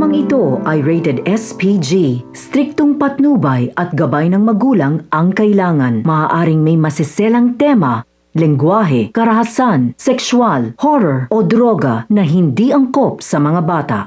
Programang ito ay rated SPG. Striktong patnubay at gabay ng magulang ang kailangan. Maaaring may masiselang tema, lengguwahe, karahasan, sexual, horror o droga na hindi angkop sa mga bata.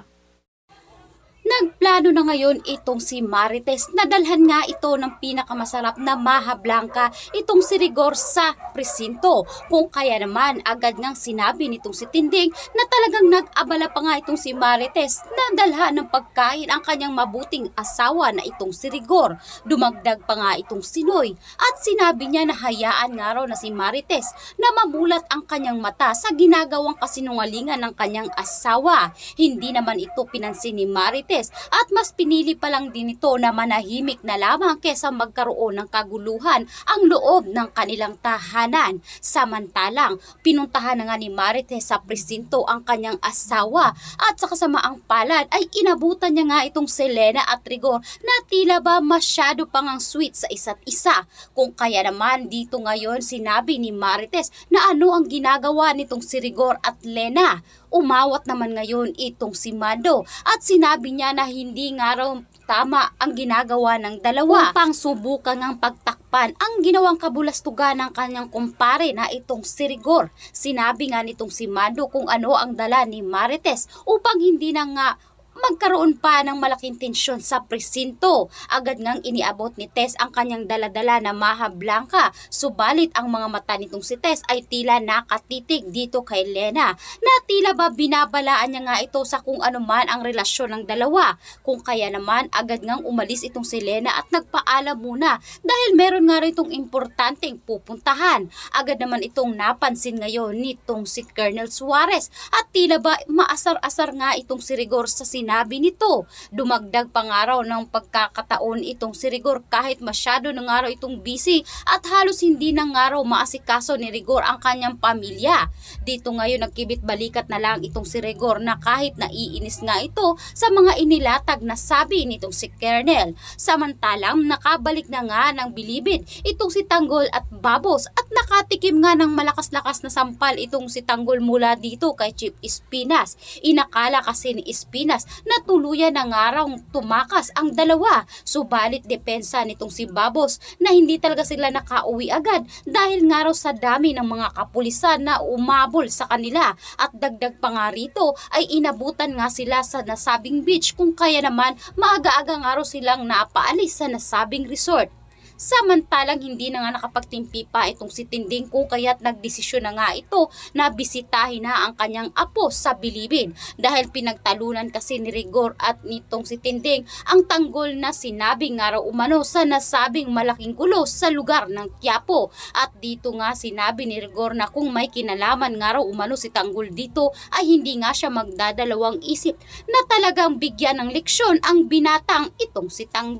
Nagplano na ngayon itong si Marites na dalhan nga ito ng pinakamasarap na Maha Blanca itong si Rigor sa presinto. Kung kaya naman agad ngang sinabi nitong si Tinding na talagang nag-abala pa nga itong si Marites na dalhan ng pagkain ang kanyang mabuting asawa na itong si Rigor. Dumagdag pa nga itong si Noy at sinabi niya na hayaan nga raw na si Marites na mamulat ang kanyang mata sa ginagawang kasinungalingan ng kanyang asawa. Hindi naman ito pinansin ni Marites at mas pinili pa lang din ito na manahimik na lamang kesa magkaroon ng kaguluhan ang loob ng kanilang tahanan. Samantalang, pinuntahan na nga ni Marites sa presinto ang kanyang asawa at sa kasamaang palad ay inabutan niya nga itong Selena at Rigor na tila ba masyado pang ang sweet sa isa't isa. Kung kaya naman dito ngayon sinabi ni Marites na ano ang ginagawa nitong si Rigor at Lena. Umawat naman ngayon itong si Mando at sinabi niya na hindi nga raw tama ang ginagawa ng dalawa upang subukan ng pagtakpan ang ginawang kabulastugan ng kanyang kumpare na itong si Rigor. Sinabi nga nitong si Mando kung ano ang dala ni Marites upang hindi na nga magkaroon pa ng malaking tensyon sa presinto. Agad ngang iniabot ni Tess ang kanyang daladala na Maha Blanca. Subalit ang mga mata nitong si Tess ay tila nakatitig dito kay Lena na tila ba binabalaan niya nga ito sa kung ano man ang relasyon ng dalawa. Kung kaya naman agad ngang umalis itong si Lena at nagpaalam muna dahil meron nga rin itong importanteng pupuntahan. Agad naman itong napansin ngayon nitong si Colonel Suarez at tila ba maasar-asar nga itong si Rigor sa sinabi nito. Dumagdag pa nga raw ng pagkakataon itong si Rigor kahit masyado na nga raw itong busy at halos hindi na nga raw maasikaso ni Rigor ang kanyang pamilya. Dito ngayon nagkibit balikat na lang itong si Rigor na kahit naiinis nga ito sa mga inilatag na sabi nitong si Colonel. Samantalang nakabalik na nga ng bilibid itong si Tanggol at Babos at nakatikim nga ng malakas-lakas na sampal itong si Tanggol mula dito kay Chief Espinas. Inakala kasi ni Espinas na tuluyan na nga raw tumakas ang dalawa. Subalit depensa nitong si Babos na hindi talaga sila nakauwi agad dahil nga raw sa dami ng mga kapulisan na umabol sa kanila at dagdag pa nga rito ay inabutan nga sila sa nasabing beach kung kaya naman maaga-aga nga raw silang napaalis sa nasabing resort. Samantalang hindi na nga nakapagtimpi pa itong si Tinding kung kaya't nagdesisyon na nga ito na bisitahin na ang kanyang apo sa bilibid dahil pinagtalunan kasi ni Rigor at nitong si Tinding ang tanggol na sinabi nga raw umano sa nasabing malaking gulo sa lugar ng Quiapo. At dito nga sinabi ni Rigor na kung may kinalaman nga raw umano si Tanggol dito ay hindi nga siya magdadalawang isip na talagang bigyan ng leksyon ang binatang itong si Tanggol.